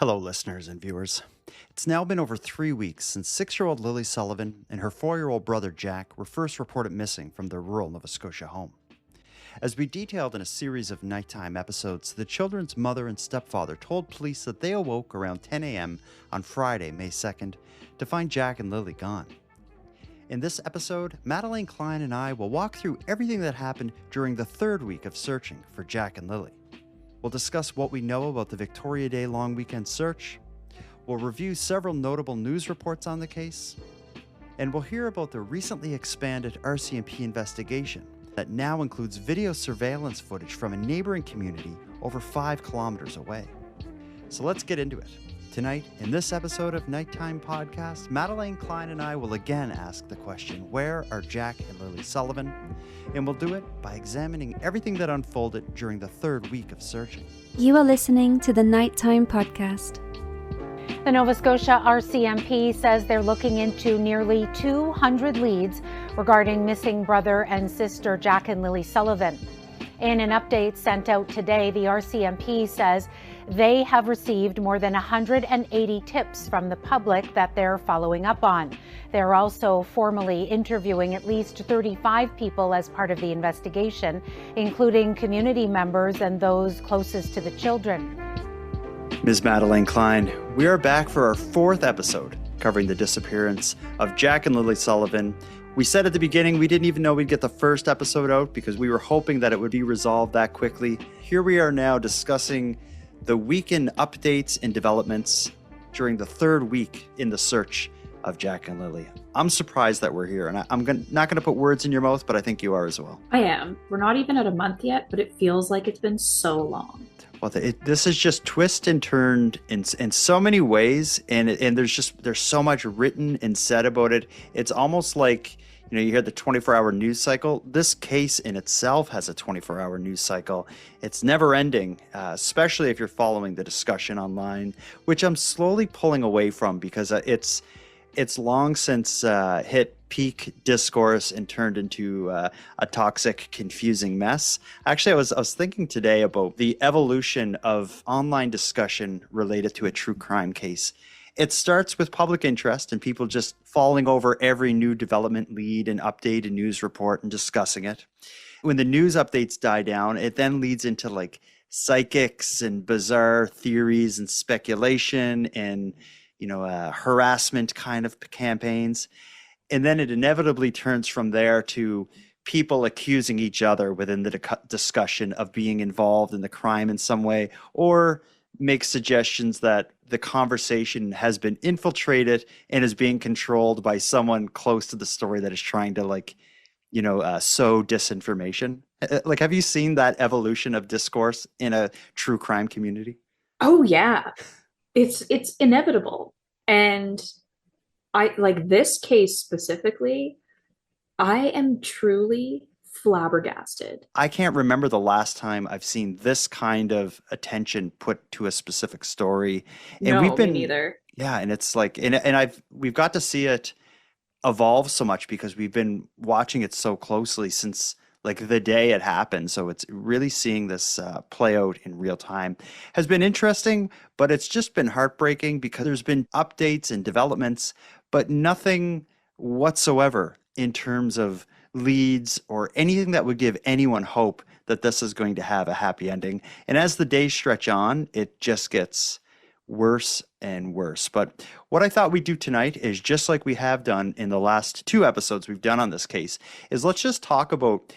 Hello, listeners and viewers. It's now been over 3 weeks since 6-year-old Lilly Sullivan and her 4-year-old brother Jack were first reported missing from their rural Nova Scotia home. As we detailed in a series of nighttime episodes, the children's mother and stepfather told police that they awoke around 10 a.m. on Friday, May 2nd, to find Jack and Lilly gone. In this episode, Madelayne Klein and I will walk through everything that happened during the third week of searching for Jack and Lilly. We'll discuss what we know about the Victoria Day long weekend search. We'll review several notable news reports on the case. And we'll hear about the recently expanded RCMP investigation that now includes video surveillance footage from a neighboring community over 5 kilometers away. So let's get into it. Tonight, in this episode of Nighttime Podcast, Madelayne Klein and I will again ask the question, where are Jack and Lilly Sullivan? And we'll do it by examining everything that unfolded during the third week of searching. You are listening to the Nighttime Podcast. The Nova Scotia RCMP says they're looking into nearly 200 leads regarding missing brother and sister Jack and Lilly Sullivan. In an update sent out today, the RCMP says they have received more than 180 tips from the public that they're following up on. They're also formally interviewing at least 35 people as part of the investigation, including community members and those closest to the children. Ms. Madelayne Klein, we are back for our 4th episode covering the disappearance of Jack and Lilly Sullivan. We said at the beginning we didn't even know we'd get the first episode out because we were hoping that it would be resolved that quickly. Here we are now discussing the weekend updates and developments during the third week in the search of Jack and Lilly. I'm surprised that we're here, and I'm not going to put words in your mouth, but I think you are as well. I am. We're not even at a month yet, but it feels like it's been so long. Well, this is just twist and turned in so many ways, and there's so much written and said about it. It's almost like, you hear the 24-hour news cycle. This case in itself has a 24-hour news cycle. It's never ending, especially if you're following the discussion online, which I'm slowly pulling away from because it's long since hit peak discourse and turned into a toxic, confusing mess. Actually, I was thinking today about the evolution of online discussion related to a true crime case. It starts with public interest and people just falling over every new development lead and update and news report and discussing it. When the news updates die down, it then leads into like psychics and bizarre theories and speculation and harassment kind of campaigns. And then it inevitably turns from there to people accusing each other within the discussion of being involved in the crime in some way, or make suggestions that the conversation has been infiltrated and is being controlled by someone close to the story that is trying to sow disinformation. Like, have you seen that evolution of discourse in a true crime community? Oh yeah, it's inevitable. And I like this case specifically, I am truly flabbergasted. I can't remember the last time I've seen this kind of attention put to a specific story. And Me neither. Yeah, and it's like, we've got to see it evolve so much because we've been watching it so closely since like the day it happened. So it's really seeing this play out in real time has been interesting, but it's just been heartbreaking because there's been updates and developments, but nothing whatsoever in terms of leads or anything that would give anyone hope that this is going to have a happy ending. And as the days stretch on, it just gets worse and worse. But what I thought we'd do tonight is, just like we have done in the last 2 episodes we've done on this case, is let's just talk about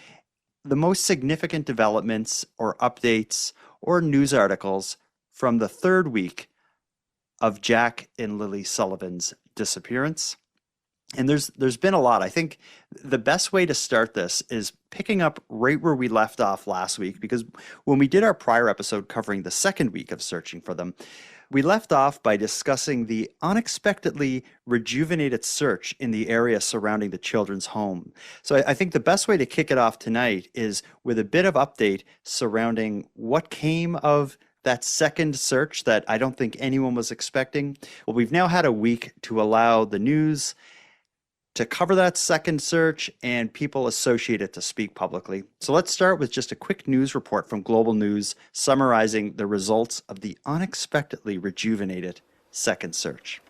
the most significant developments or updates or news articles from the third week of Jack and Lilly Sullivan's disappearance. And there's been a lot. I think the best way to start this is picking up right where we left off last week, because when we did our prior episode covering the second week of searching for them, we left off by discussing the unexpectedly rejuvenated search in the area surrounding the children's home. So I think the best way to kick it off tonight is with a bit of update surrounding what came of that second search that I don't think anyone was expecting. Well, we've now had a week to allow the news to cover that second search and people associated to speak publicly. So let's start with just a quick news report from Global News summarizing the results of the unexpectedly rejuvenated second search.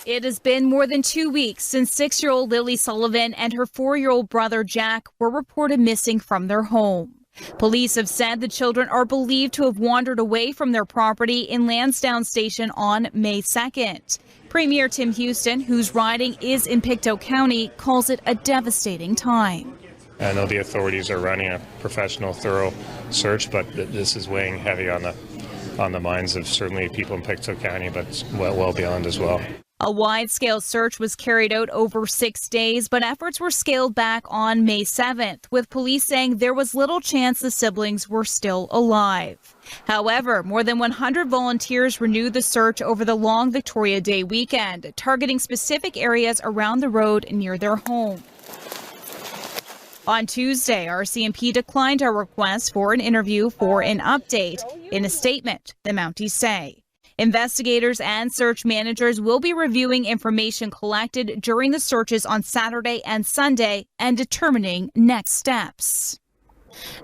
It has been more than 2 weeks since 6-year-old Lilly Sullivan and her 4-year-old brother Jack were reported missing from their home. Police have said the children are believed to have wandered away from their property in Lansdowne Station on May 2nd. Premier Tim Houston, whose riding is in Pictou County, calls it a devastating time. I know the authorities are running a professional, thorough search, but this is weighing heavy on the minds of certainly people in Pictou County, but well beyond as well. A wide-scale search was carried out over 6 days, but efforts were scaled back on May 7th, with police saying there was little chance the siblings were still alive. However, more than 100 volunteers renewed the search over the long Victoria Day weekend, targeting specific areas around the road near their home. On Tuesday, RCMP declined our request for an interview for an update. In a statement, the Mounties say investigators and search managers will be reviewing information collected during the searches on Saturday and Sunday and determining next steps.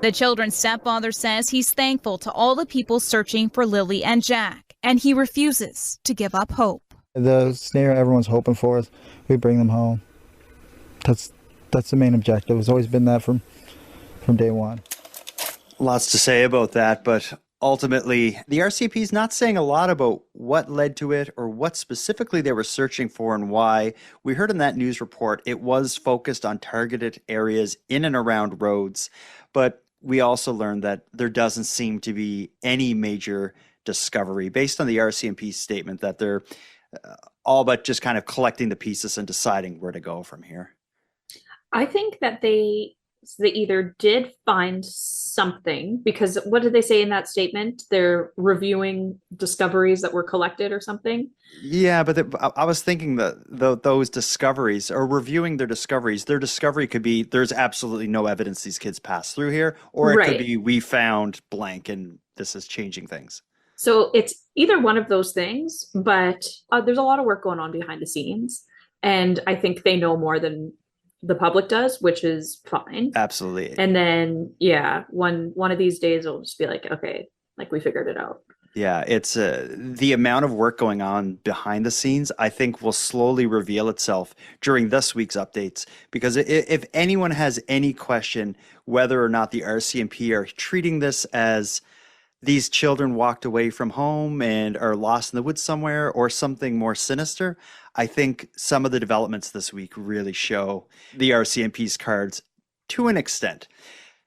The children's stepfather says he's thankful to all the people searching for Lilly and Jack, and he refuses to give up hope. The snare everyone's hoping for is we bring them home. That's the main objective. It's always been that from day one. Lots to say about that, but ultimately, the RCMP is not saying a lot about what led to it or what specifically they were searching for and why. We heard in that news report it was focused on targeted areas in and around roads, but we also learned that there doesn't seem to be any major discovery based on the RCMP statement that they're all but just kind of collecting the pieces and deciding where to go from here. I think that they either did find something, because what did they say in that statement? They're reviewing discoveries that were collected or something. Yeah, but I was thinking that those discoveries, or reviewing their discovery could be there's absolutely no evidence these kids passed through here, or it could be we found blank and this is changing things. So it's either one of those things, but there's a lot of work going on behind the scenes. And I think they know more than the public does, which is fine. Absolutely. And then, yeah, one of these days it'll just be like, okay, like we figured it out. Yeah, it's the amount of work going on behind the scenes, I think will slowly reveal itself during this week's updates. Because if anyone has any question whether or not the RCMP are treating this as these children walked away from home and are lost in the woods somewhere or something more sinister, I think some of the developments this week really show the RCMP's cards to an extent.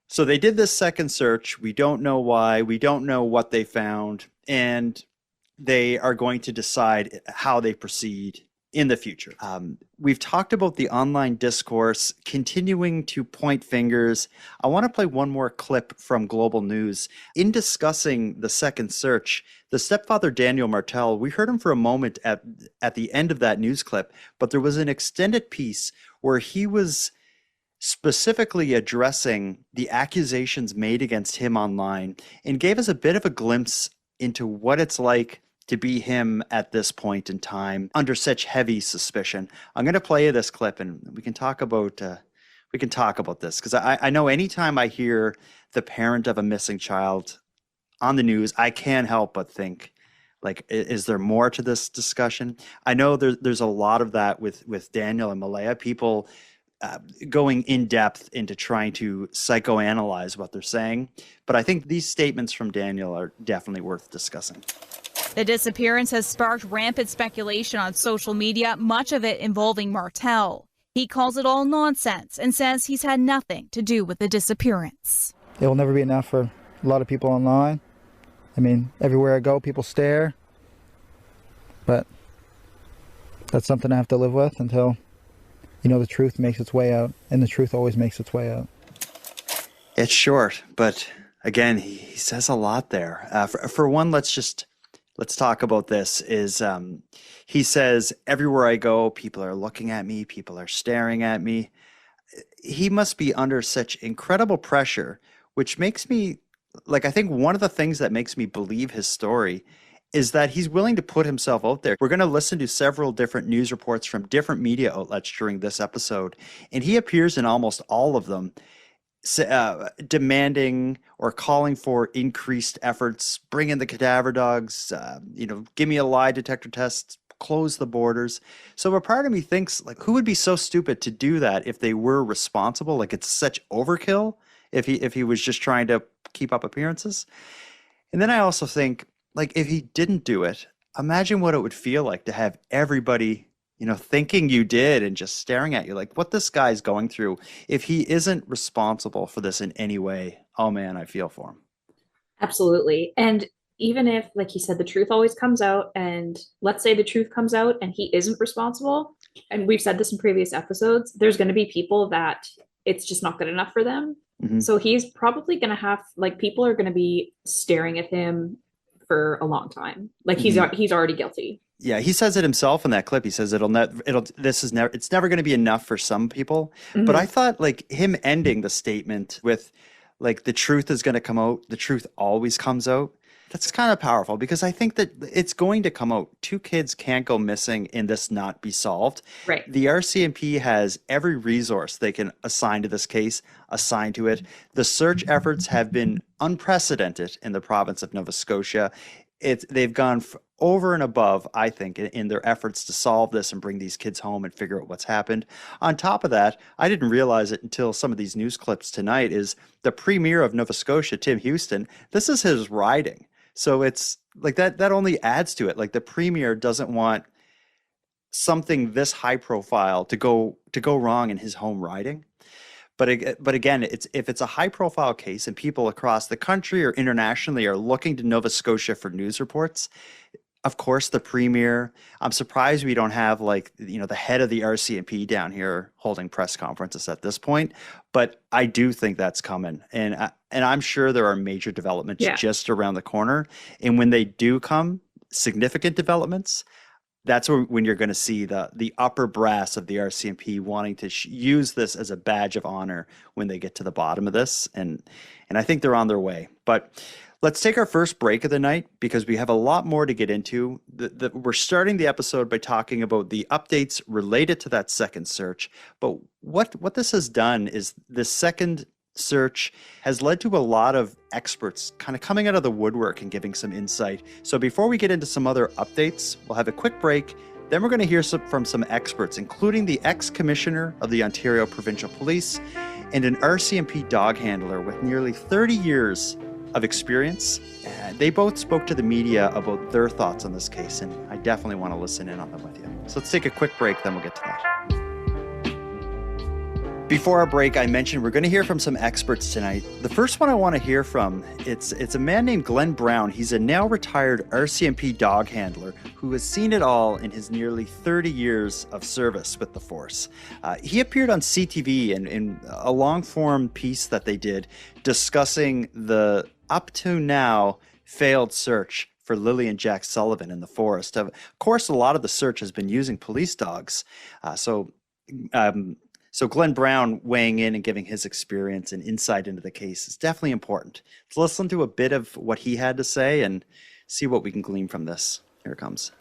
So they did this second search. We don't know why. We don't know what they found. And they are going to decide how they proceed in the future. We've talked about the online discourse continuing to point fingers. I want to play one more clip from Global News. In discussing the second search, the stepfather Daniel Martell, we heard him for a moment at the end of that news clip, but there was an extended piece where he was specifically addressing the accusations made against him online and gave us a bit of a glimpse into what it's like to be him at this point in time under such heavy suspicion. I'm going to play you this clip and we can talk about this, because I know anytime I hear the parent of a missing child on the news, I can't help but think, like, is there more to this discussion? I know there's a lot of that with Daniel and Malaya, people going in depth into trying to psychoanalyze what they're saying. But I think these statements from Daniel are definitely worth discussing. The disappearance has sparked rampant speculation on social media, much of it involving Martell. He calls it all nonsense and says he's had nothing to do with the disappearance. It will never be enough for a lot of people online. I mean, everywhere I go, people stare. But that's something I have to live with until, the truth makes its way out. And the truth always makes its way out. It's short, but again, he says a lot there. For one, let's talk about this. He says, everywhere I go, people are looking at me, people are staring at me. He must be under such incredible pressure, which makes me, I think one of the things that makes me believe his story is that he's willing to put himself out there. We're going to listen to several different news reports from different media outlets during this episode, and he appears in almost all of them, demanding or calling for increased efforts, bring in the cadaver dogs, give me a lie detector test, close the borders. So a part of me thinks, like, who would be so stupid to do that if they were responsible? Like, it's such overkill if he was just trying to keep up appearances. And then I also think, like, if he didn't do it, imagine what it would feel like to have everybody, thinking you did and just staring at you, like what this guy's going through. If he isn't responsible for this in any way, oh man, I feel for him. Absolutely. And even if, like he said, the truth always comes out, and let's say the truth comes out and he isn't responsible, and we've said this in previous episodes, there's going to be people that it's just not good enough for them. Mm-hmm. So he's probably going to have, like, people are going to be staring at him for a long time. Like, he's already guilty. Yeah, he says it himself in that clip. He says it's never going to be enough for some people. Mm-hmm. But I thought, like, him ending the statement with, like, the truth is going to come out. The truth always comes out. That's kind of powerful, because I think that it's going to come out. 2 kids can't go missing and this not be solved. Right. The RCMP has every resource they can assign to this case, assign to it. The search efforts have been unprecedented in the province of Nova Scotia. They've gone over and above, I think, in their efforts to solve this and bring these kids home and figure out what's happened. On top of that, I didn't realize it until some of these news clips tonight, is the Premier of Nova Scotia, Tim Houston. This is his riding. So it's like that only adds to it. Like, the Premier doesn't want something this high profile to go wrong in his home riding. But again, if it's a high profile case and people across the country or internationally are looking to Nova Scotia for news reports, of course, the Premier, I'm surprised we don't have, like, the head of the RCMP down here holding press conferences at this point. But I do think that's coming. And I'm sure there are major developments just around the corner. And when they do come, significant developments, that's when you're going to see the upper brass of the RCMP wanting to use this as a badge of honor when they get to the bottom of this. And I think they're on their way. But let's take our first break of the night, because we have a lot more to get into. We're starting the episode by talking about the updates related to that second search. But what this has done is the second search has led to a lot of experts kind of coming out of the woodwork and giving some insight. So before we get into some other updates, we'll have a quick break. Then we're going to hear from some experts, including the ex-commissioner of the Ontario Provincial Police and an RCMP dog handler with nearly 30 years of experience. They both spoke to the media about their thoughts on this case, and I definitely want to listen in on them with you. So let's take a quick break, then we'll get to that. Before our break, I mentioned we're going to hear from some experts tonight. The first one I want to hear from, it's a man named Glenn Brown. He's a now retired RCMP dog handler who has seen it all in his nearly 30 years of service with the force. He appeared on CTV in a long-form piece that they did discussing the up-to-now failed search for Lilly and Jack Sullivan in the forest. Of course, a lot of the search has been using police dogs. So Glenn Brown weighing in and giving his experience and insight into the case is definitely important. Let's listen to a bit of what he had to say and see what we can glean from this. Here it comes.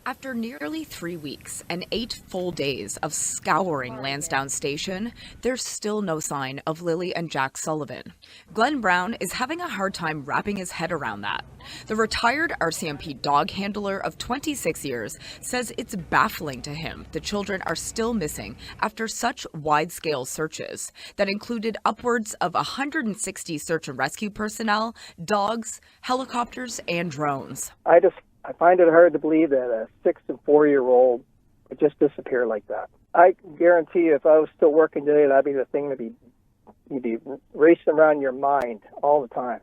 After nearly 3 weeks and 8 full days of scouring Lansdowne Station, there's still no sign of Lilly and Jack Sullivan. Glenn Brown is having a hard time wrapping his head around that. The retired RCMP dog handler of 26 years says it's baffling to him the children are still missing after such wide-scale searches that included upwards of 160 search and rescue personnel, dogs, helicopters, and drones. I find it hard to believe that a 6 and 4-year-old would just disappear like that. I guarantee you, if I was still working today, that'd be the thing you'd be racing around your mind all the time.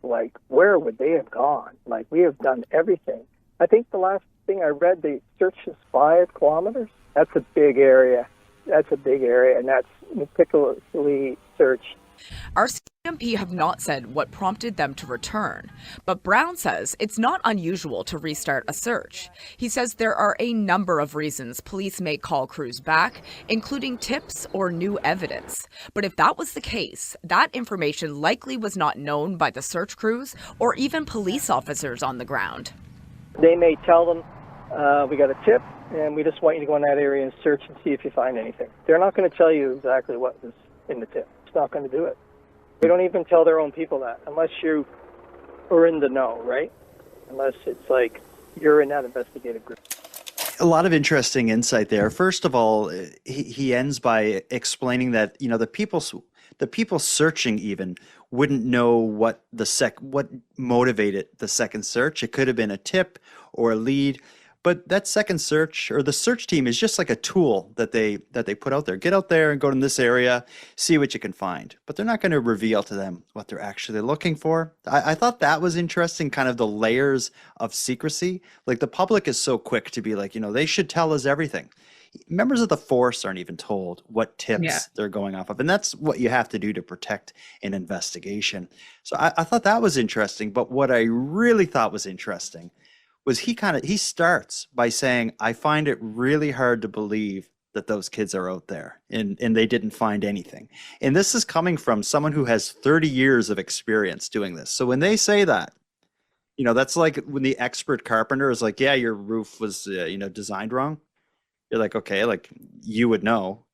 Like, where would they have gone? Like, we have done everything. I think the last thing I read, the search is 5 kilometers. That's a big area. And that's meticulously searched RCMP have not said what prompted them to return, but Brown says it's not unusual to restart a search. He says there are a number of reasons police may call crews back, including tips or new evidence. But if that was the case, that information likely was not known by the search crews or even police officers on the ground. They may tell them, we got a tip, and we just want you to go in that area and search and see if you find anything. They're not going to tell you exactly what was in the tip. It's not going to do it. They don't even tell their own people that, unless you are in the know, right? Unless it's like you're in that investigative group. A lot of interesting insight there. First of all, he ends by explaining that, you know, the people searching even wouldn't know what motivated the second search. It could have been a tip or a lead, but that second search or the search team is just like a tool that they put out there. Get out there and go to this area, see what you can find. But they're not going to reveal to them what they're actually looking for. I thought that was interesting, kind of the layers of secrecy. Like the public is so quick to be like, you know, they should tell us everything. Members of the force aren't even told what tips they're going off of. And that's what you have to do to protect an investigation. So I thought that was interesting. But what I really thought was interesting was he starts by saying, I find it really hard to believe that those kids are out there and they didn't find anything. And this is coming from someone who has 30 years of experience doing this. So when they say that, you know, that's like when the expert carpenter is like, yeah, your roof was, designed wrong. You're like, okay, like you would know.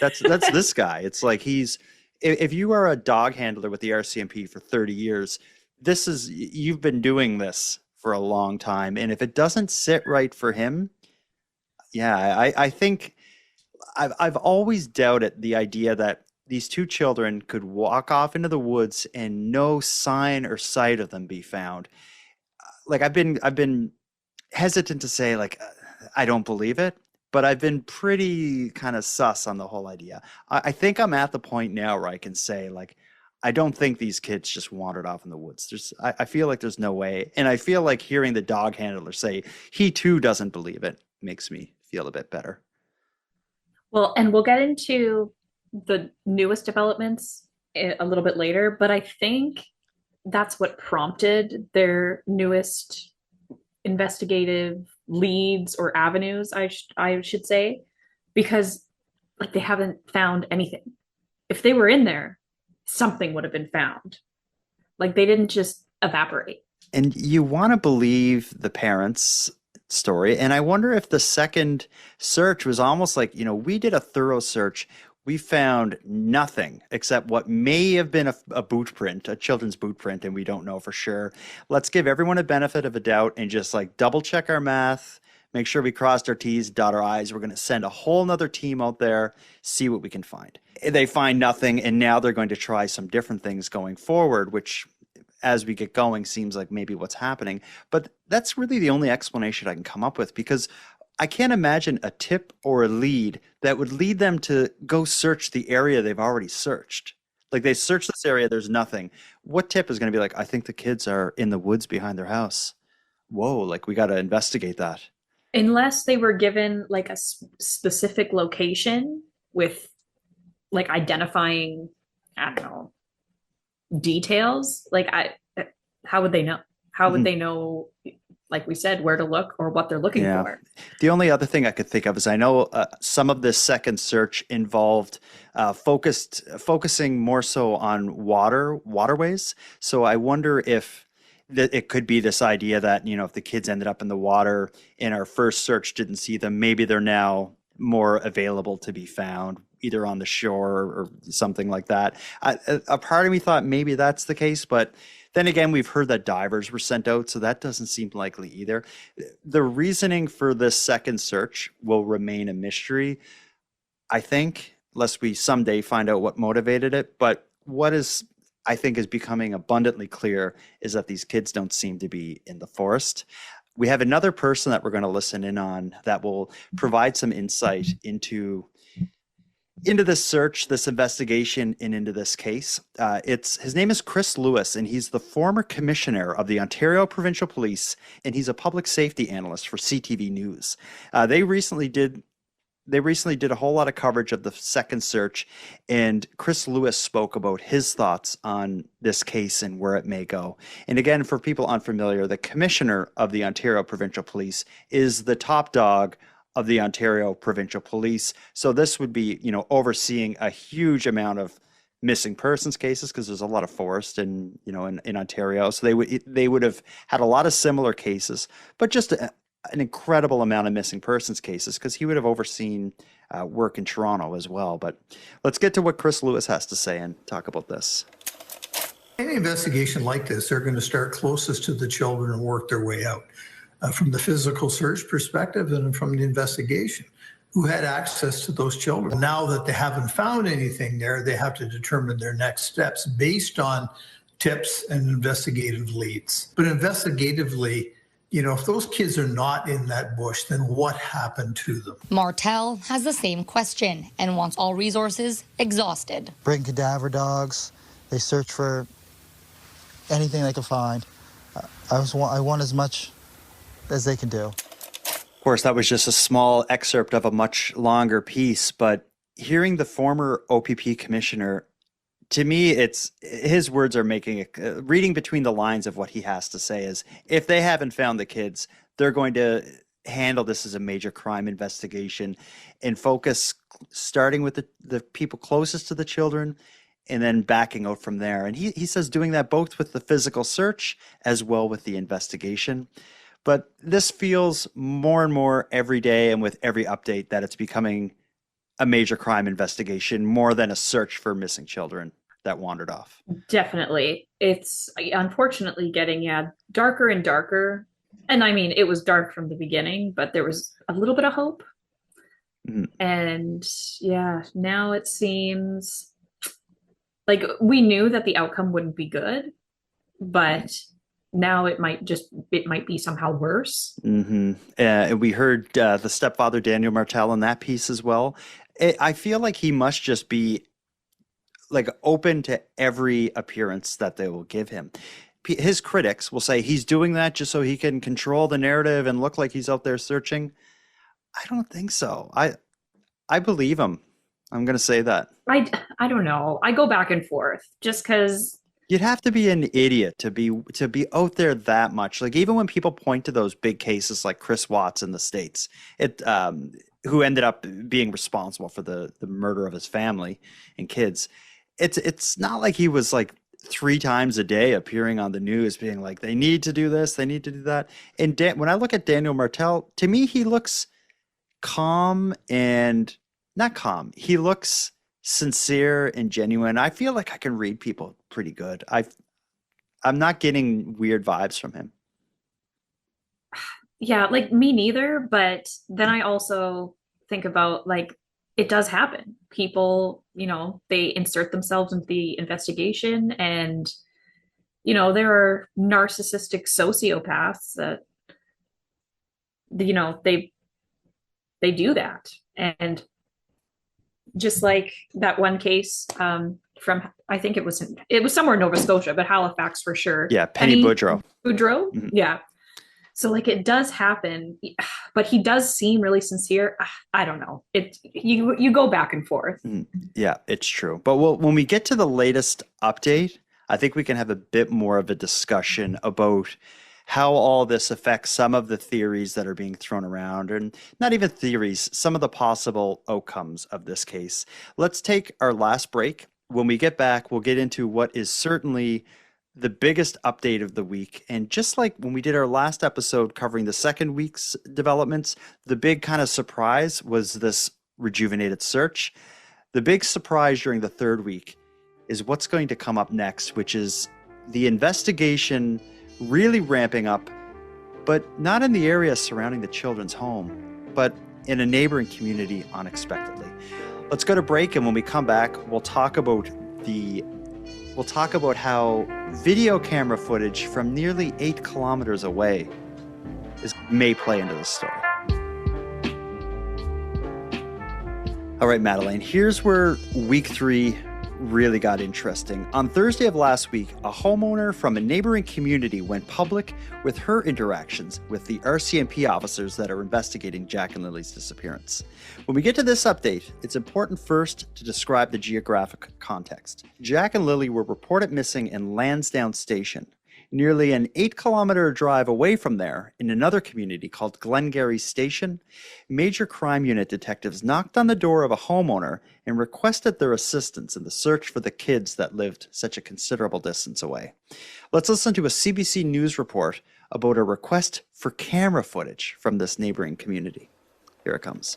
That's this guy. It's like if you are a dog handler with the RCMP for 30 years, you've been doing this for a long time. And if it doesn't sit right for him, I think I've always doubted the idea that these two children could walk off into the woods and no sign or sight of them be found. Like I've been hesitant to say like, I don't believe it, but I've been pretty kind of sus on the whole idea. I think I'm at the point now where I can say like, I don't think these kids just wandered off in the woods. I feel like there's no way. And I feel like hearing the dog handler say he too doesn't believe it makes me feel a bit better. Well, and we'll get into the newest developments a little bit later, but I think that's what prompted their newest investigative leads or avenues, I should say, because like they haven't found anything. If they were in there, something would have been found. Like they didn't just evaporate. And you want to believe the parents' story. And I wonder if the second search was almost like, you know, we did a thorough search. We found nothing except what may have been a boot print, a children's boot print, and we don't know for sure. Let's give everyone a benefit of a doubt and just like double check our math, make sure we crossed our T's, dot our I's. We're going to send a whole nother team out there, see what we can find. They find nothing, and now they're going to try some different things going forward, which as we get going seems like maybe what's happening. But that's really the only explanation I can come up with, because I can't imagine a tip or a lead that would lead them to go search the area they've already searched. Like they search this area, there's nothing. What tip is going to be like, I think the kids are in the woods behind their house. Whoa, like we got to investigate that. Unless they were given like a specific location with like identifying, I don't know, details. Like how would they know? How would they know, like we said, where to look or what they're looking for? The only other thing I could think of is I know some of this second search involved focusing more so on waterways. So I wonder if it could be this idea that, you know, if the kids ended up in the water in our first search didn't see them, maybe they're now more available to be found either on the shore or something like that. A part of me thought maybe that's the case, but then again, we've heard that divers were sent out, so that doesn't seem likely either. The reasoning for this second search will remain a mystery, I think, unless we someday find out what motivated it. But what is, I think, is becoming abundantly clear is that these kids don't seem to be in the forest. We have another person that we're going to listen in on that will provide some insight into this search, this investigation, and into this case. His name is Chris Lewis, and he's the former commissioner of the Ontario Provincial Police, and he's a public safety analyst for CTV News. They recently did they recently did a whole lot of coverage of the second search, and Chris Lewis spoke about his thoughts on this case and where it may go. And again, for people unfamiliar, the commissioner of the Ontario Provincial Police is the top dog of the Ontario Provincial Police. So this would be, overseeing a huge amount of missing persons cases, because there's a lot of forest in Ontario. So they would have had a lot of similar cases, but just an incredible amount of missing persons cases, because he would have overseen work in Toronto as well. But let's get to what Chris Lewis has to say and talk about this. Any investigation like this, they're going to start closest to the children and work their way out from the physical search perspective and from the investigation. Who had access to those children? Now that they haven't found anything there, they have to determine their next steps based on tips and investigative leads. But investigatively, if those kids are not in that bush, then what happened to them? Martell has the same question and wants all resources exhausted. Bring cadaver dogs. They search for anything they can find. I want as much as they can do. Of course, that was just a small excerpt of a much longer piece, but hearing the former OPP commissioner, to me, it's his words are making it, reading between the lines of what he has to say is, if they haven't found the kids, they're going to handle this as a major crime investigation and focus starting with the people closest to the children and then backing out from there. And he says doing that both with the physical search as well with the investigation. But this feels more and more every day and with every update that it's becoming a major crime investigation more than a search for missing children that wandered off. Definitely. It's unfortunately getting darker and darker. And I mean, it was dark from the beginning, but there was a little bit of hope. Mm-hmm. And now it seems like we knew that the outcome wouldn't be good, but now it might be somehow worse. Mm-hmm. We heard the stepfather, Daniel Martell, in that piece as well. I feel like he must just be like open to every appearance that they will give him. His critics will say he's doing that just so he can control the narrative and look like he's out there searching. I don't think so. I believe him. I'm going to say that. I don't know. I go back and forth just because. You'd have to be an idiot to be out there that much. Like even when people point to those big cases like Chris Watts in the States, who ended up being responsible for the murder of his family and kids. It's not like he was like 3 times a day appearing on the news being like, they need to do this, they need to do that. And when I look at Daniel Martell, to me, he looks calm and not calm. He looks sincere and genuine. I feel like I can read people pretty good. I'm not getting weird vibes from him. Yeah, like me neither. But then I also think about like, it does happen. People, they insert themselves into the investigation and, there are narcissistic sociopaths that, they do that. And just like that one case from, I think it was somewhere in Nova Scotia, but Halifax for sure. Yeah, Penny Boudreau. Mm-hmm. Yeah. So like it does happen, but he does seem really sincere. I don't know. You go back and forth. Yeah, it's true. But when we get to the latest update, I think we can have a bit more of a discussion about how all this affects some of the theories that are being thrown around, and not even theories, some of the possible outcomes of this case. Let's take our last break. When we get back, we'll get into what is certainly the biggest update of the week. And just like when we did our last episode covering the second week's developments, the big kind of surprise was this rejuvenated search. The big surprise during the third week is what's going to come up next, which is the investigation really ramping up, but not in the area surrounding the children's home, but in a neighboring community unexpectedly. Let's go to break, and when we come back, we'll talk about how video camera footage from nearly 8 kilometers away may play into this story. All right, Madelayne, here's where week 3 really got interesting. On Thursday of last week, a homeowner from a neighboring community went public with her interactions with the RCMP officers that are investigating Jack and Lily's disappearance. When we get to this update, it's important first to describe the geographic context. Jack and Lily were reported missing in Lansdowne Station, nearly an 8-kilometer drive away from there, in another community called Glengarry Station. Major crime unit detectives knocked on the door of a homeowner and requested their assistance in the search for the kids that lived such a considerable distance away. Let's listen to a CBC News report about a request for camera footage from this neighboring community. Here it comes.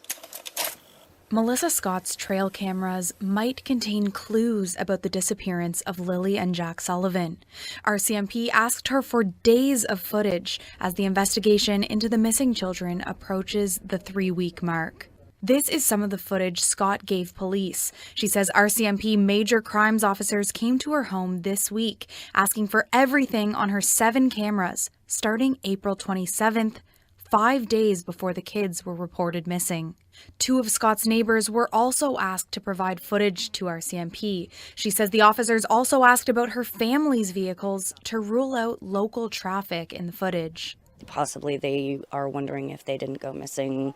Melissa Scott's trail cameras might contain clues about the disappearance of Lilly and Jack Sullivan. RCMP asked her for days of footage as the investigation into the missing children approaches the 3-week mark. This is some of the footage Scott gave police. She says RCMP major crimes officers came to her home this week, asking for everything on her 7 cameras, starting April 27th, 5 days before the kids were reported missing. 2 of Scott's neighbors were also asked to provide footage to RCMP. She says the officers also asked about her family's vehicles to rule out local traffic in the footage. Possibly they are wondering if they didn't go missing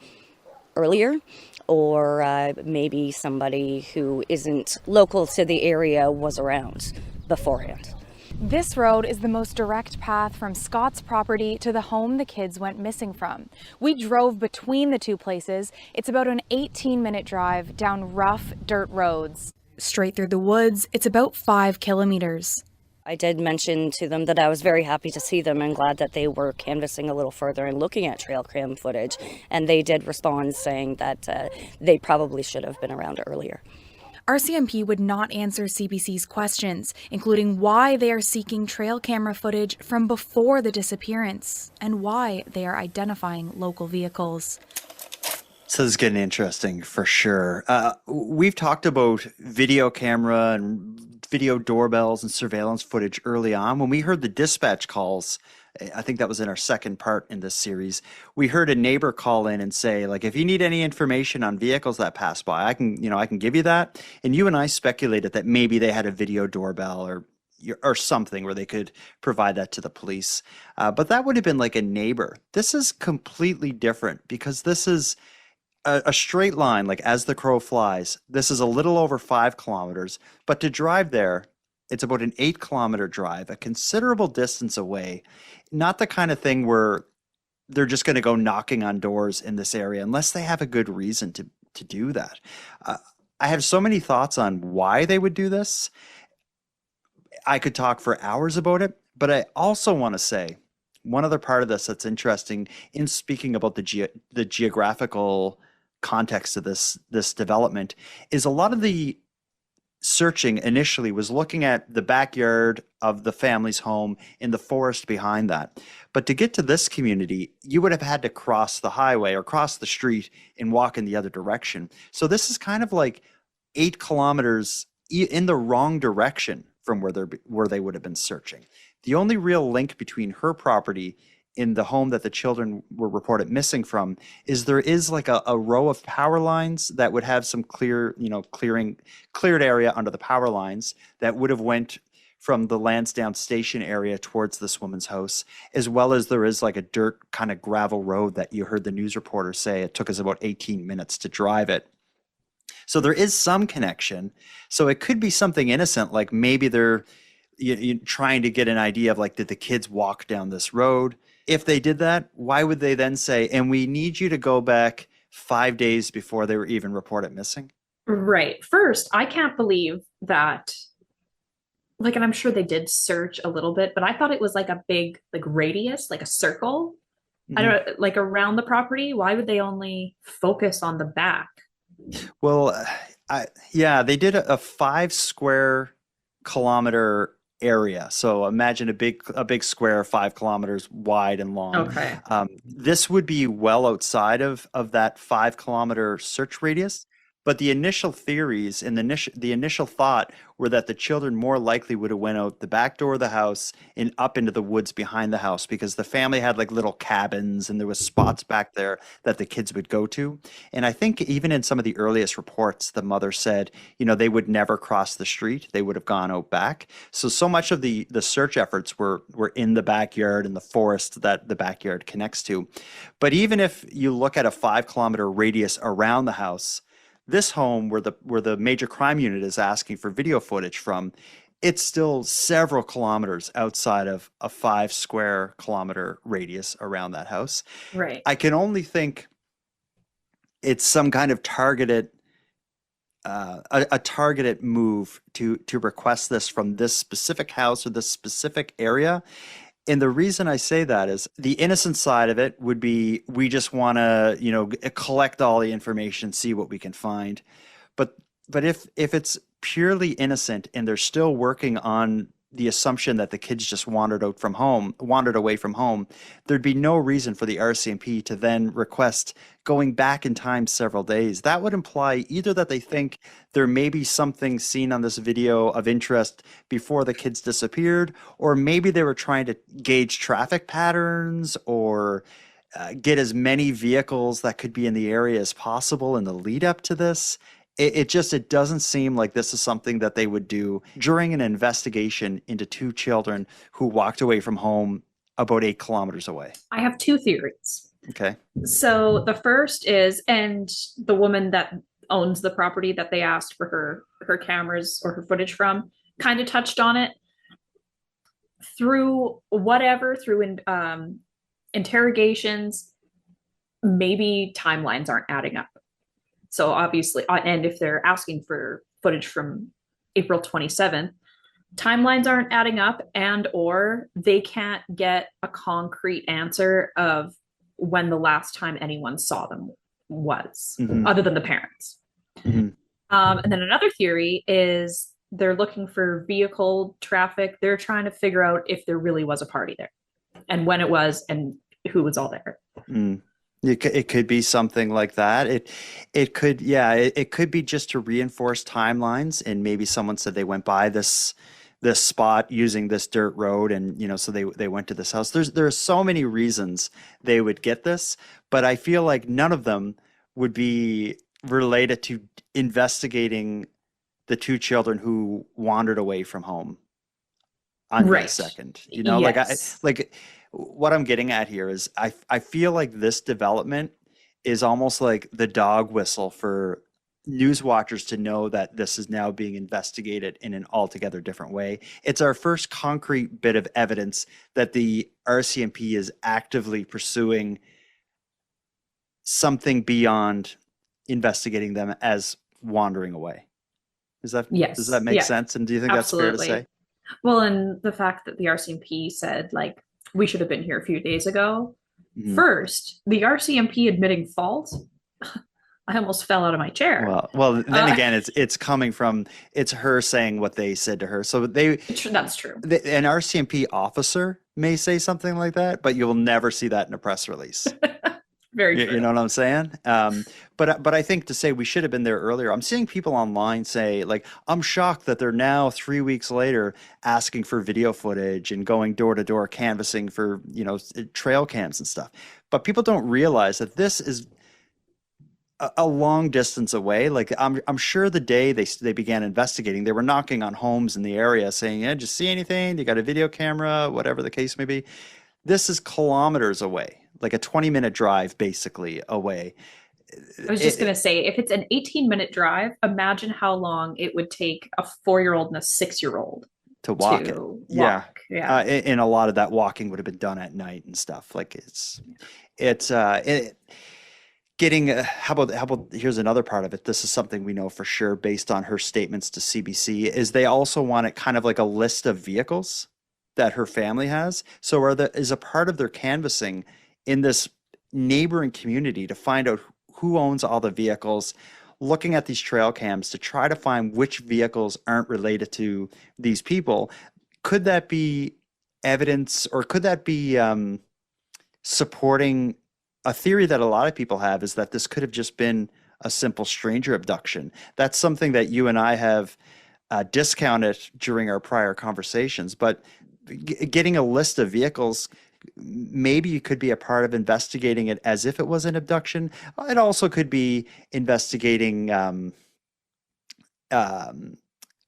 earlier, or maybe somebody who isn't local to the area was around beforehand. This road is the most direct path from Scott's property to the home the kids went missing from. We drove between the 2 places. It's about an 18-minute drive down rough dirt roads. Straight through the woods, it's about 5 kilometers. I did mention to them that I was very happy to see them and glad that they were canvassing a little further and looking at trail cam footage. And they did respond saying that they probably should have been around earlier. RCMP would not answer CBC's questions, including why they are seeking trail camera footage from before the disappearance and why they are identifying local vehicles. So this is getting interesting for sure. We've talked about video camera and video doorbells and surveillance footage early on. When we heard the dispatch calls, I think that was in our second part in this series, we heard a neighbor call in and say, like, if you need any information on vehicles that pass by, I can give you that. And you and I speculated that maybe they had a video doorbell or something where they could provide that to the police. But that would have been like a neighbor. This is completely different because this is a straight line, like as the crow flies. This is a little over 5 kilometers, but to drive there, it's about an 8-kilometer drive, a considerable distance away. Not the kind of thing where they're just going to go knocking on doors in this area unless they have a good reason to do that. I have so many thoughts on why they would do this. I could talk for hours about it, but I also want to say one other part of this that's interesting in speaking about the geographical context of this development is a lot of the searching initially was looking at the backyard of the family's home in the forest behind that. But to get to this community, you would have had to cross the highway or cross the street and walk in the other direction. So this is kind of like 8 kilometers in the wrong direction from where they would have been searching. The only real link between her property in the home that the children were reported missing from is there is like a row of power lines that would have some cleared area under the power lines that would have went from the Lansdowne Station area towards this woman's house, as well as there is like a dirt kind of gravel road that you heard the news reporter say it took us about 18 minutes to drive it. So there is some connection. So it could be something innocent, like maybe they're trying to get an idea of like, did the kids walk down this road? If they did that, why would they then say, and we need you to go back 5 days before they were even reported missing? Right. First, I can't believe that, like, and I'm sure they did search a little bit, but I thought it was like a big, like, radius, like a circle. I don't know, like around the property. Why would they only focus on the back? Well, they did a 5 square kilometer area. So imagine a big square 5 kilometers wide and long. Okay. This would be well outside of that 5 kilometer search radius. But the initial theories and the initial thought were that the children more likely would have went out the back door of the house and up into the woods behind the house, because the family had like little cabins and there was spots back there that the kids would go to. And I think even in some of the earliest reports, the mother said, they would never cross the street. They would have gone out back. So much of the search efforts were in the backyard and the forest that the backyard connects to. But even if you look at a 5-kilometer radius around the house, this home where the major crime unit is asking for video footage from, it's still several kilometers outside of a 5-square-kilometer radius around that house. Right. I can only think it's some kind of targeted a targeted move to request this from this specific house or this specific area. And the reason I say that is the innocent side of it would be, we just want to, collect all the information, see what we can find. But if it's purely innocent and they're still working on the assumption that the kids just wandered away from home, there'd be no reason for the RCMP to then request going back in time several days. That would imply either that they think there may be something seen on this video of interest before the kids disappeared, or maybe they were trying to gauge traffic patterns or get as many vehicles that could be in the area as possible in the lead up to this. It doesn't seem like this is something that they would do during an investigation into 2 children who walked away from home about 8 kilometers away. I have 2 theories. Okay. So the first is, and the woman that owns the property that they asked for her cameras or her footage from kind of touched on it. Through interrogations, maybe timelines aren't adding up. So obviously, and if they're asking for footage from April 27th, timelines aren't adding up, and or they can't get a concrete answer of when the last time anyone saw them was, other than the parents. And then another theory is they're looking for vehicle traffic. They're trying to figure out if there really was a party there and when it was and who was all there. It could be something like that. It could be just to reinforce timelines, and maybe someone said they went by this spot using this dirt road, and so they went to this house. There are so many reasons they would get this, but I feel like none of them would be related to investigating the 2 children who wandered away from home on May 2nd. Yes. What I'm getting at here is I feel like this development is almost like the dog whistle for news watchers to know that this is now being investigated in an altogether different way. It's our first concrete bit of evidence that the RCMP is actively pursuing something beyond investigating them as wandering away. Does that make sense? And do you think absolutely. That's fair to say? Well, and the fact that the RCMP said, we should have been here a few days ago. First, the RCMP admitting fault. I almost fell out of my chair. Well, then again, it's coming from, it's her saying what they said to her. So that's true. An RCMP officer may say something like that, but you will never see that in a press release. Very true. You know what I'm saying? But I think to say we should have been there earlier, I'm seeing people online say, I'm shocked that they're now 3 weeks later asking for video footage and going door to door canvassing for, trail cams and stuff. But people don't realize that this is a long distance away. I'm sure the day they began investigating, they were knocking on homes in the area saying, did you see anything? You got a video camera? Whatever the case may be. This is kilometers away. Like a 20-minute drive basically away. I was just going to say, if it's an 18-minute drive, imagine how long it would take a 4-year-old and a 6-year-old to walk it. Yeah. And a lot of that walking would have been done at night and stuff. How about here's another part of it. This is something we know for sure based on her statements to CBC, is they also want it kind of like a list of vehicles that her family has. So is a part of their canvassing in this neighboring community to find out who owns all the vehicles, looking at these trail cams to try to find which vehicles aren't related to these people. Could that be evidence, or could that be supporting a theory that a lot of people have, is that this could have just been a simple stranger abduction. That's something that you and I have discounted during our prior conversations. But getting a list of vehicles, maybe you could be a part of investigating it as if it was an abduction. It also could be investigating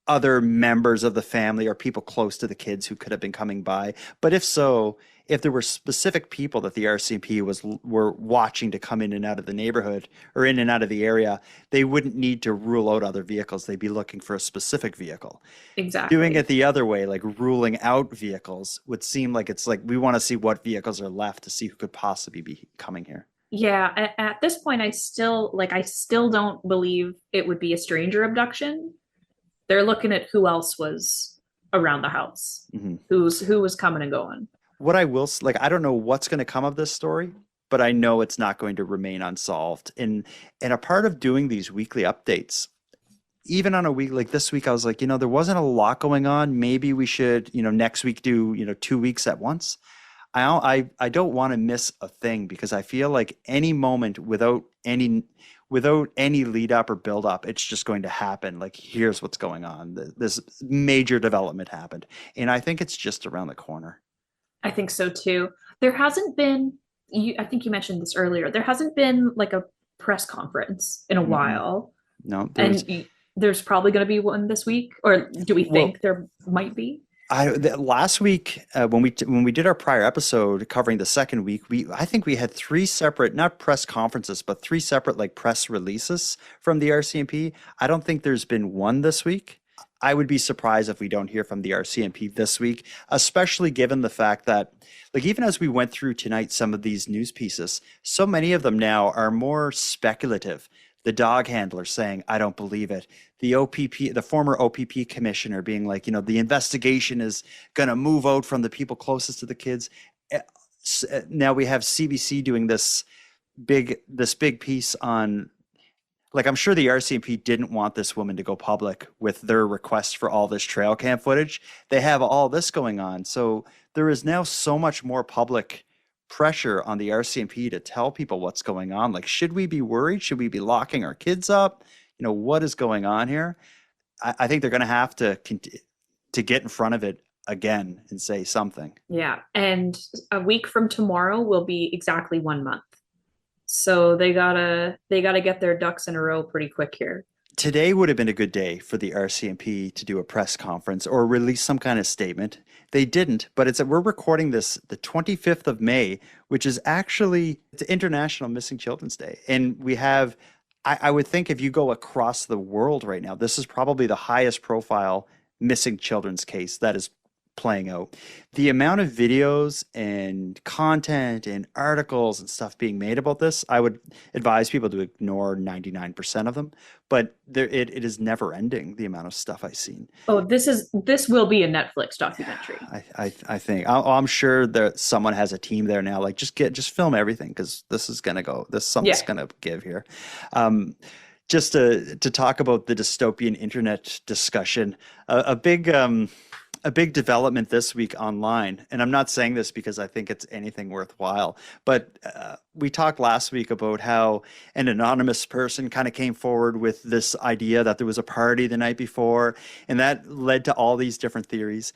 other members of the family or people close to the kids who could have been coming by. But if so, if there were specific people that the RCMP were watching to come in and out of the neighborhood or in and out of the area, they wouldn't need to rule out other vehicles. They'd be looking for a specific vehicle. Exactly. Doing it the other way, like ruling out vehicles, would seem like it's like we want to see what vehicles are left to see who could possibly be coming here. Yeah, at this point, I still don't believe it would be a stranger abduction. They're looking at who else was around the house, who was coming and going. What I will, like, I don't know what's going to come of this story, but I know it's not going to remain unsolved. And a part of doing these weekly updates, even on a week like this week, I was like, there wasn't a lot going on. Maybe we should, next week do, 2 weeks at once. I don't want to miss a thing because I feel like any moment without any lead up or build up, it's just going to happen. Like, here's what's going on. This major development happened. And I think it's just around the corner. I think so too. There hasn't been, I think you mentioned this earlier, there hasn't been like a press conference in a while. No. There's probably going to be one this week, or do we think there might be? Last week, when we did our prior episode covering the second week, I think we had 3 separate, not press conferences, but 3 separate like press releases from the RCMP. I don't think there's been one this week. I would be surprised if we don't hear from the RCMP this week, especially given the fact that, like, even as we went through tonight, some of these news pieces, so many of them now are more speculative. The dog handler saying, I don't believe it. The OPP, the former OPP commissioner being like, the investigation is going to move out from the people closest to the kids. Now we have CBC doing this big piece on, like, I'm sure the RCMP didn't want this woman to go public with their request for all this trail cam footage. They have all this going on. So there is now so much more public pressure on the RCMP to tell people what's going on. Like, should we be worried? Should we be locking our kids up? What is going on here? I think they're going to have to get in front of it again and say something. Yeah. And a week from tomorrow will be exactly 1 month. So they gotta get their ducks in a row pretty quick here. Today would have been a good day for the RCMP to do a press conference or release some kind of statement. They didn't, but we're recording this the 25th of May, which is actually it's International Missing Children's Day. And we have, I would think if you go across the world right now, this is probably the highest profile missing children's case that is playing out. The amount of videos and content and articles and stuff being made about this, I would advise people to ignore 99% of them, but it is never ending, the amount of stuff I've seen. Oh, this will be a Netflix documentary. I think I'm sure that someone has a team there now, like just film everything, because this is gonna go, something's gonna give here. Just to talk about the dystopian internet discussion, a big development this week online, and I'm not saying this because I think it's anything worthwhile, but we talked last week about how an anonymous person kind of came forward with this idea that there was a party the night before, and that led to all these different theories.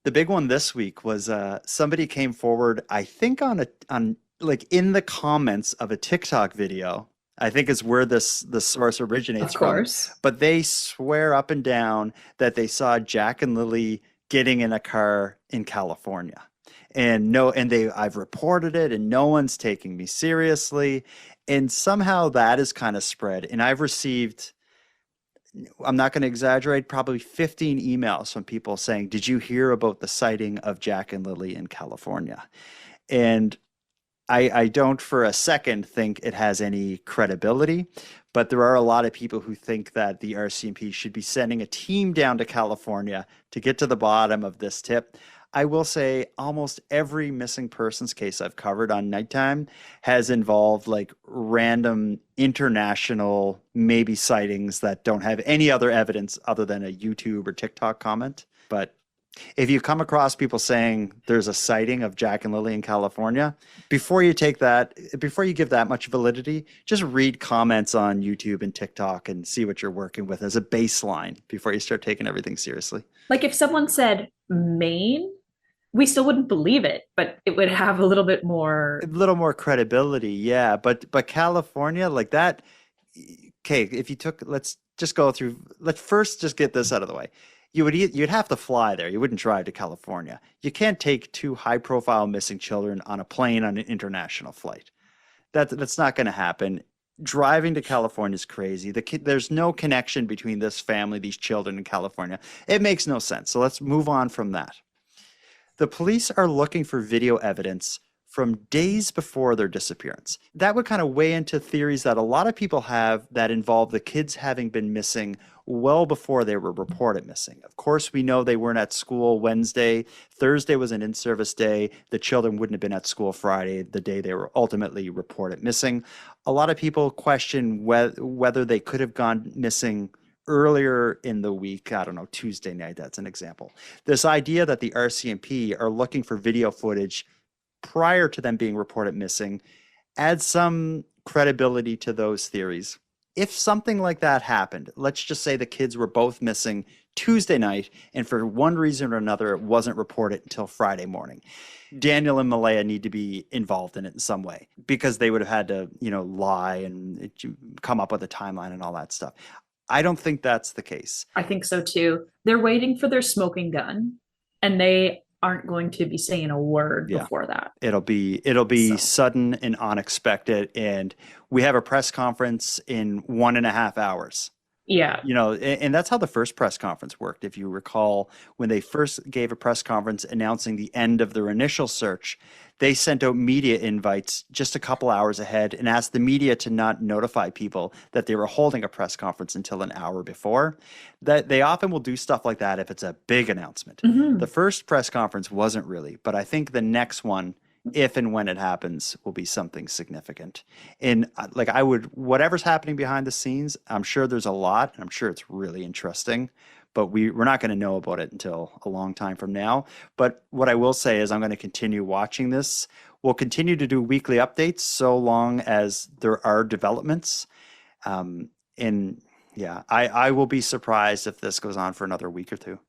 The big one this week was somebody came forward, I think on in the comments of a TikTok video. I think is where the source originates from. But they swear up and down that they saw Jack and Lilly getting in a car in California. I've reported it and no one's taking me seriously. And somehow that is kind of spread. And I've received, I'm not going to exaggerate, probably 15 emails from people saying, did you hear about the sighting of Jack and Lilly in California? And I don't for a second think it has any credibility, but there are a lot of people who think that the RCMP should be sending a team down to California to get to the bottom of this tip. I will say almost every missing persons case I've covered on Nighttime has involved like random international maybe sightings that don't have any other evidence other than a YouTube or TikTok comment. But If you come across people saying there's a sighting of Jack and Lily in California, before you give that much validity, just read comments on YouTube and TikTok and see what you're working with as a baseline before you start taking everything seriously. Like if someone said Maine, we still wouldn't believe it, but it would have a little more credibility. Yeah. But California, like that. Okay. Let's first just get this out of the way. You'd have to fly there. You wouldn't drive to California. You can't take 2 high-profile missing children on a plane on an international flight. That's not going to happen. Driving to California is crazy. There's no connection between this family, these children in California. It makes no sense. So let's move on from that. The police are looking for video evidence from days before their disappearance. That would kind of weigh into theories that a lot of people have that involve the kids having been missing well before they were reported missing. Of course, we know they weren't at school Wednesday. Thursday was an in-service day. The children wouldn't have been at school Friday, the day they were ultimately reported missing. A lot of people question whether they could have gone missing earlier in the week. I don't know, Tuesday night, that's an example. This idea that the RCMP are looking for video footage prior to them being reported missing adds some credibility to those theories. If something like that happened, let's just say the kids were both missing Tuesday night and for one reason or another it wasn't reported until Friday morning. Daniel and Malaya need to be involved in it in some way because they would have had to, lie and come up with a timeline and all that stuff. I don't think that's the case. I think so too. They're waiting for their smoking gun and they aren't going to be saying a word before that. It'll be sudden and unexpected. And we have a press conference in 1.5 hours. Yeah. And that's how the first press conference worked. If you recall, when they first gave a press conference announcing the end of their initial search, they sent out media invites just a couple hours ahead and asked the media to not notify people that they were holding a press conference until an hour before. That they often will do stuff like that if it's a big announcement. Mm-hmm. The first press conference wasn't really, but I think the next one, if and when it happens, will be something significant. And whatever's happening behind the scenes, I'm sure there's a lot, and I'm sure it's really interesting, but we're not going to know about it until a long time from now. But what I will say is I'm going to continue watching this. We'll continue to do weekly updates so long as there are developments. I will be surprised if this goes on for another week or two.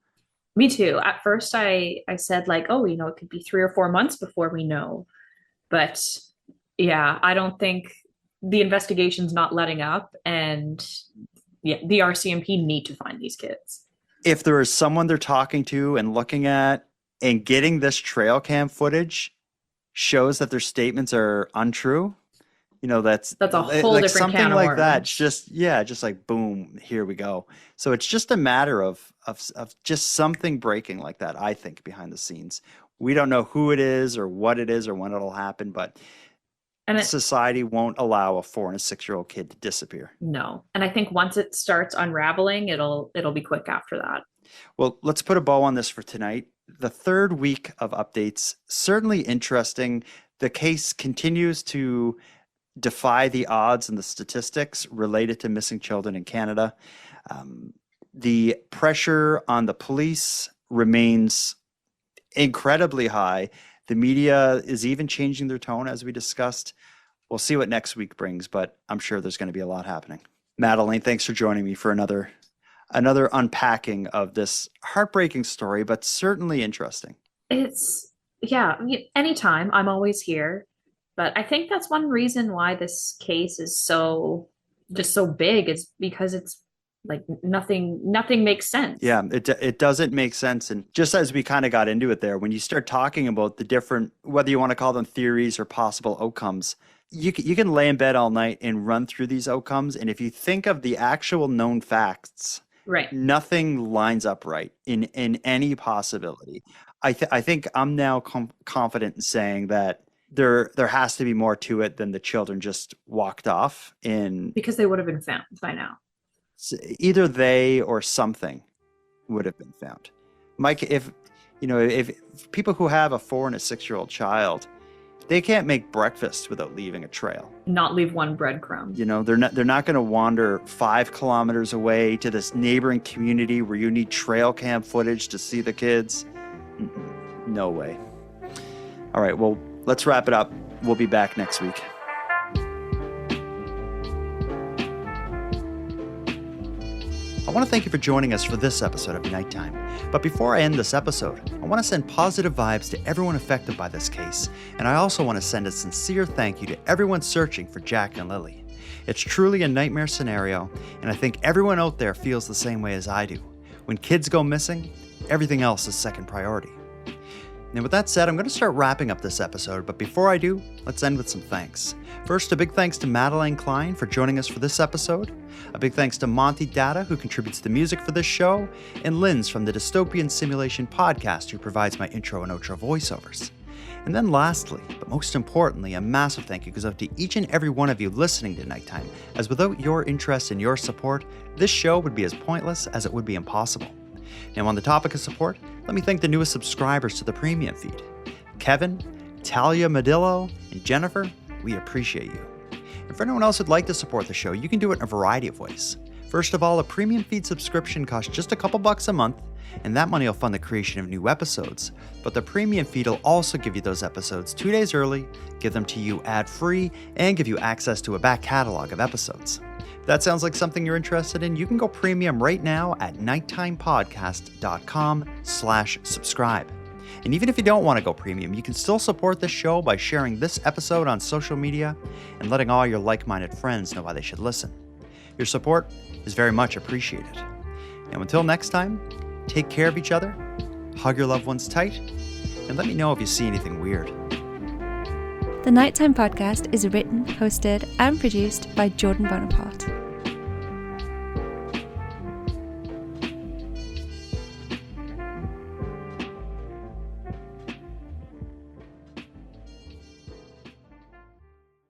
Me too. At first I said it could be 3 or 4 months before we know. But yeah, I don't think the investigation's not letting up, and the RCMP need to find these kids. If there is someone they're talking to and looking at and getting this trail cam footage shows that their statements are untrue, that's a whole different something can of like worms. that. Just like boom, here we go. So it's just a matter of just something breaking like that, I think, behind the scenes. We don't know who it is or what it is or when it'll happen, but society won't allow a 4 and a 6-year-old kid to disappear. No. And I think once it starts unraveling, it'll be quick after that. Well, let's put a bow on this for tonight. The third week of updates, certainly interesting. The case continues to defy the odds and the statistics related to missing children in Canada. The pressure on the police remains incredibly high. The media is even changing their tone, as we discussed. We'll see what next week brings, but I'm sure there's going to be a lot happening. Madelayne, thanks for joining me for another unpacking of this heartbreaking story, but certainly interesting. Anytime. I'm always here. But I think that's one reason why this case is so big, is because it's like nothing makes sense. Yeah, it doesn't make sense. And just as we kind of got into it there, when you start talking about the different, whether you want to call them theories or possible outcomes, you can lay in bed all night and run through these outcomes. And if you think of the actual known facts, right, nothing lines up right in any possibility. I think I'm now confident in saying that there has to be more to it than the children just walked off because they would have been found by now. Either they or something would have been found. Mike, if people who have a 4 and a 6-year-old child, They can't make breakfast without leaving a trail. Not leave one breadcrumb. You know, they're not going to wander 5 kilometers away to this neighboring community where you need trail cam footage to see the kids. No way. All right, well, let's wrap it up. We'll be back next week. I want to thank you for joining us for this episode of Nighttime. But before I end this episode, I want to send positive vibes to everyone affected by this case, and I also want to send a sincere thank you to everyone searching for Jack and Lilly. It's truly a nightmare scenario, and I think everyone out there feels the same way as I do. When kids go missing, everything else is second priority. And with that said, I'm going to start wrapping up this episode, but before I do, let's end with some thanks. First, a big thanks to Madelayne Klein for joining us for this episode. A big thanks to Monty Data, who contributes the music for this show, and Linz from the Dystopian Simulation podcast, who provides my intro and outro voiceovers. And then lastly, but most importantly, a massive thank you goes out to each and every one of you listening to Nighttime, as without your interest and your support, this show would be as pointless as it would be impossible. Now, on the topic of support, let me thank the newest subscribers to the premium feed. Kevin, Talia Madillo, and Jennifer, we appreciate you. And for anyone else who'd like to support the show, you can do it in a variety of ways. First of all, a premium feed subscription costs just a couple bucks a month, and that money will fund the creation of new episodes. But the premium feed will also give you those episodes 2 days early, give them to you ad-free, and give you access to a back catalog of episodes. If that sounds like something you're interested in, you can go premium right now at nighttimepodcast.com/subscribe. And even if you don't want to go premium, you can still support this show by sharing this episode on social media and letting all your like-minded friends know why they should listen. Your support is very much appreciated. Now, until next time, take care of each other, hug your loved ones tight, and let me know if you see anything weird. The Nighttime Podcast is written, hosted, and produced by Jordan Bonaparte.